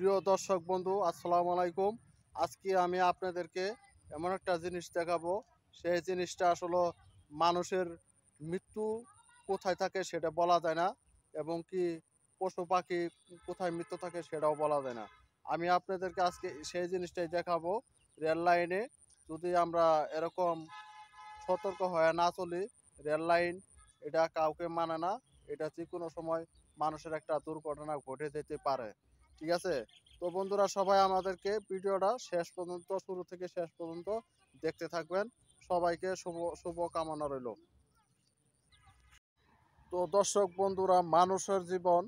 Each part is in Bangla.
প্রিয় দর্শক বন্ধু, আসসালামু আলাইকুম। আজকে আমি আপনাদেরকে এমন একটা জিনিস দেখাবো। সেই জিনিসটা আসলে মানুষের মৃত্যু কোথায় থাকে সেটা বলা যায় না, এবং কি পশু পাখি কোথায় মৃত্যু থাকে সেটাও বলা যায় না। আমি আপনাদেরকে আজকে সেই জিনিসটাই দেখাবো। রেল লাইনে যদি আমরা এরকম সতর্ক হয়ে না চলি, রেল লাইন এটা কাউকে মানে না। এটা যে কোনো সময় মানুষের একটা দুর্ঘটনা ঘটে যেতে পারে। ঠিক আছে? তো বন্ধুরা, সবাই আমাদেরকে ভিডিওটা শেষ পর্যন্ত, শুরু থেকে শেষ পর্যন্ত দেখতে থাকবেন। সবাইকে শুভ শুভ কামনা রইল। তো দর্শক বন্ধুরা, মানুষের জীবন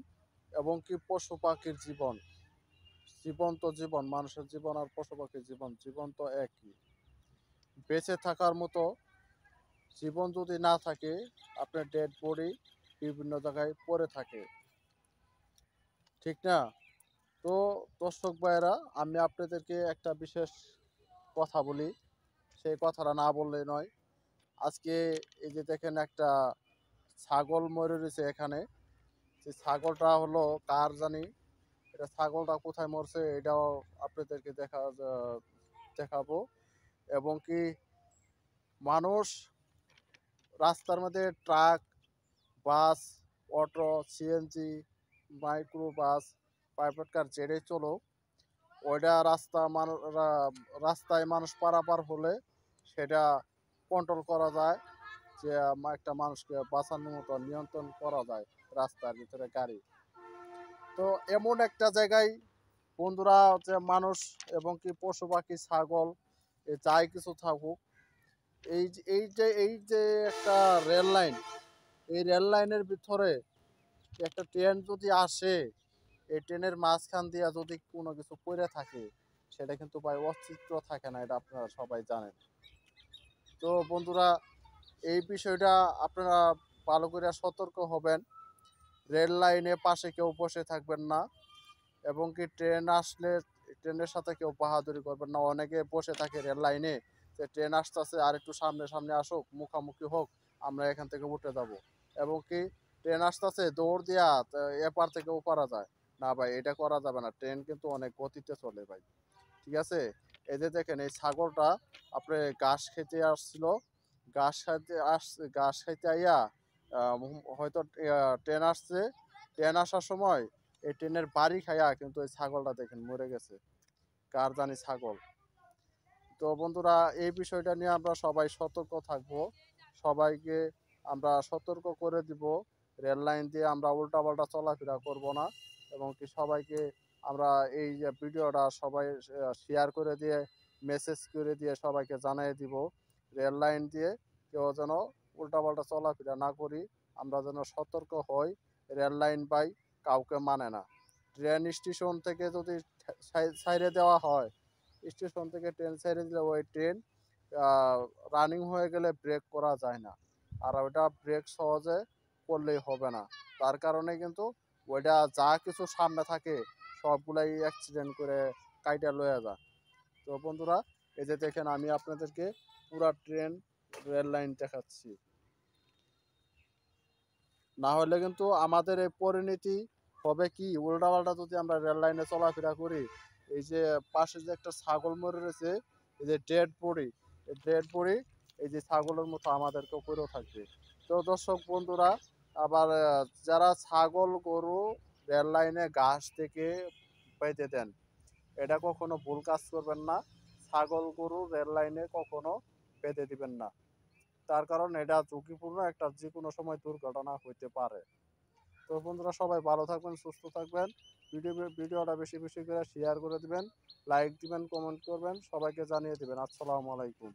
এবং কি পশু পাখির জীবন, জীবন তো জীবন, মানুষের জীবন আর পশু পাখির জীবন, জীবন তো একই। বেঁচে থাকার মতো জীবন যদি না থাকে, আপনার ডেড বডি বিভিন্ন জায়গায় পড়ে থাকে, ঠিক না? তো দর্শক ভাইয়েরা, আমি আপনাদেরকে একটা বিশেষ কথা বলি, সেই কথাটা না বললে নয়। আজকে এই যে দেখেন, একটা ছাগল মরে রয়েছে এখানে। সেই ছাগলটা হলো কার জানি, এটা ছাগলটা কোথায় মরছে এটাও আপনাদেরকে দেখাবো। এবং কি মানুষ রাস্তার মধ্যে truck, bus, auto, CNG, micro bus, private car যেটাই চলো, ওইটা রাস্তায় মানুষ পারাপার হলে সেটা কন্ট্রোল করা যায়, যে একটা মানুষকে বাঁচানোর মতো নিয়ন্ত্রণ করা যায় রাস্তার ভিতরে গাড়ি। তো এমন একটা জায়গায় বন্ধুরা, যে মানুষ এবং কি পশু পাখি, ছাগল, যাই কিছু থাকুক, এই যে একটা রেল লাইন, এই রেল লাইনের ভিতরে একটা ট্রেন যদি আসে, এই ট্রেনের মাঝখান দিয়ে যদি কোনো কিছু পড়ে থাকে, সেটা কিন্তু ভাই অস্তিত্ব থাকে না, এটা আপনারা সবাই জানেন। তো বন্ধুরা, এই বিষয়টা আপনারা ভালো করে সতর্ক হবেন। রেল লাইনে পাশে কেউ বসে থাকবেন না, এবং কি ট্রেন আসলে ট্রেনের সাথে কেউ বাহাদুরি করবেন না। অনেকে বসে থাকে রেল লাইনে, যে ট্রেন আসতেছে আর একটু সামনে সামনে আসুক, মুখামুখি হোক, আমরা এখান থেকে উঠে যাব। এবং কি ট্রেন আসতেছে, দৌড় দিয়া এপার থেকে ওপারা যায় না। ভাই, এটা করা যাবে না। ট্রেন কিন্তু অনেক গতিতে চলে ভাই, ঠিক আছে? এই যে দেখেন, এই ছাগলটা আপনি ঘাস খেতে আসছিল, ঘাস খাইতে আইয়া হয়তো ট্রেন আসছে, ট্রেন আসার সময় এই ট্রেনের বাড়ি খাইয়া কিন্তু এই ছাগলটা দেখেন মরে গেছে, কার জানি ছাগল। তো বন্ধুরা, এই বিষয়টা নিয়ে আমরা সবাই সতর্ক থাকবো, সবাইকে আমরা সতর্ক করে দিব। রেল লাইন দিয়ে আমরা উল্টাপাল্টা চলাফেরা করব না, এবং কি সবাইকে আমরা এই যে ভিডিওটা সবাই শেয়ার করে দিয়ে, মেসেজ করে দিয়ে সবাইকে জানিয়ে দিব, রেল লাইন দিয়ে কেউ যেন উল্টাপাল্টা চলাফেরা না করি, আমরা যেন সতর্ক হই। রেল লাইন বাই কাউকে মানে না। ট্রেন স্টেশন থেকে যদি ছাইড়ে দেওয়া হয়, স্টেশন থেকে ট্রেন ছেড়ে দিলে ওই ট্রেন রানিং হয়ে গেলে ব্রেক করা যায় না, আর ওইটা ব্রেক সহজে করলেই হবে না। তার কারণে কিন্তু ওইটা যা কিছু সামনে থাকে সবগুলাই অ্যাক্সিডেন্ট করে কাইটা লয়ে যায়। তো বন্ধুরা, এই যে দেখেন, আমি আপনাদেরকে পুরা রেল লাইন দেখাচ্ছি। না হলে কিন্তু আমাদের এই পরিণতি হবে কি, উল্টাপাল্টা যদি আমরা রেল লাইনে চলাফেরা করি, এই যে পাশে যে একটা ছাগল মরে রয়েছে, এই যে ডেড বডি, এই ডেড বডি এই যে ছাগলের মতো আমাদেরকে পড়েও থাকবে। তো দর্শক বন্ধুরা, আবার যারা ছাগল গরু রেল লাইনে ঘাস থেকে বেঁধে দেন, এটা কখনো ভুল কাজ করবেন না। ছাগল গরু রেল লাইনে কখনো বেঁধে দিবেন না, তার কারণ এটা ঝুঁকিপূর্ণ, একটা যে কোনো সময় দুর্ঘটনা হইতে পারে। তো বন্ধুরা, সবাই ভালো থাকবেন, সুস্থ থাকবেন। ভিডিওটা বেশি বেশি করে শেয়ার করে দিবেন, লাইক দিবেন, কমেন্ট করবেন, সবাইকে জানিয়ে দিবেন। আসসালামু আলাইকুম।